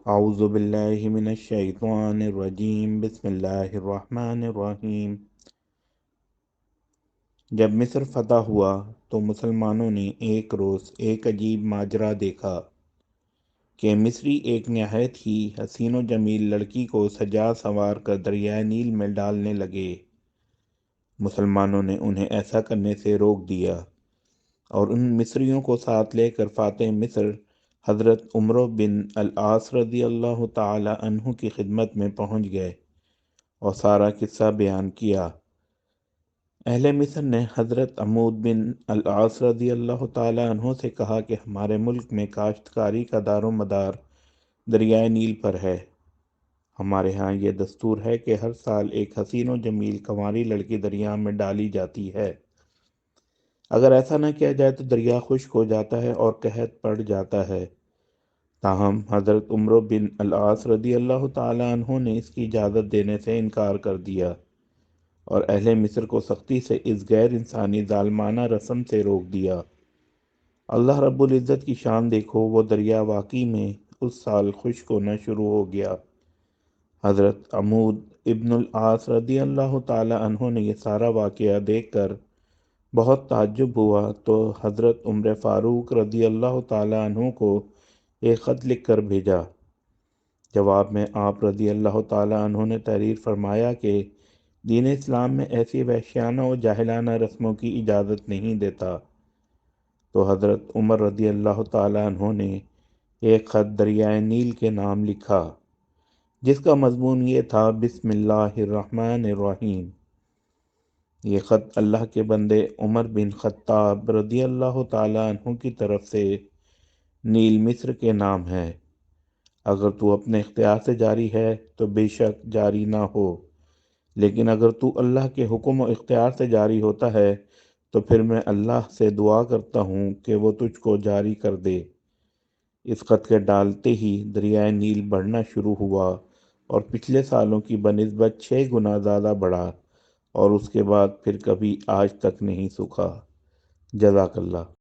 اعوذ باللہ من الشیطان الرجیم بسم اللہ الرحمن الرحیم۔ جب مصر فتح ہوا تو مسلمانوں نے ایک روز ایک عجیب ماجرا دیکھا کہ مصری ایک نہایت ہی حسین و جمیل لڑکی کو سجا سنوار کر دریائے نیل میں ڈالنے لگے۔ مسلمانوں نے انہیں ایسا کرنے سے روک دیا اور ان مصریوں کو ساتھ لے کر فاتح مصر حضرت عمرو بن العاص رضی اللہ تعالی عنہ کی خدمت میں پہنچ گئے اور سارا قصہ بیان کیا۔ اہل مصر نے حضرت عمود بن العاص رضی اللہ تعالی عنہ سے کہا کہ ہمارے ملک میں کاشتکاری کا دار و مدار دریائے نیل پر ہے۔ ہمارے ہاں یہ دستور ہے کہ ہر سال ایک حسین و جمیل کنواری لڑکی دریا میں ڈالی جاتی ہے۔ اگر ایسا نہ کیا جائے تو دریا خشک ہو جاتا ہے اور قحط پڑ جاتا ہے۔ تاہم حضرت عمرو بن العاص رضی اللہ تعالی عنہ نے اس کی اجازت دینے سے انکار کر دیا اور اہل مصر کو سختی سے اس غیر انسانی ظالمانہ رسم سے روک دیا۔ اللہ رب العزت کی شان دیکھو، وہ دریا واقعی میں اس سال خشک ہونا شروع ہو گیا۔ حضرت عمود ابن العاص رضی اللہ تعالی عنہ نے یہ سارا واقعہ دیکھ کر بہت تعجب ہوا تو حضرت عمر فاروق رضی اللہ تعالی عنہ کو ایک خط لکھ کر بھیجا۔ جواب میں آپ رضی اللہ تعالی عنہ نے تحریر فرمایا کہ دین اسلام میں ایسی وحشیانہ و جاہلانہ رسموں کی اجازت نہیں دیتا۔ تو حضرت عمر رضی اللہ تعالی عنہ نے ایک خط دریائے نیل کے نام لکھا جس کا مضمون یہ تھا: بسم اللہ الرحمن الرحیم۔ یہ خط اللہ کے بندے عمر بن خطاب رضی اللہ تعالی عنہ کی طرف سے نیل مصر کے نام ہے۔ اگر تو اپنے اختیار سے جاری ہے تو بے شک جاری نہ ہو، لیکن اگر تو اللہ کے حکم و اختیار سے جاری ہوتا ہے تو پھر میں اللہ سے دعا کرتا ہوں کہ وہ تجھ کو جاری کر دے۔ اس خط کے ڈالتے ہی دریائے نیل بڑھنا شروع ہوا اور پچھلے سالوں کی بنسبت 6 گنا زیادہ بڑھا اور اس کے بعد پھر کبھی آج تک نہیں سوکھا۔ جزاک اللہ۔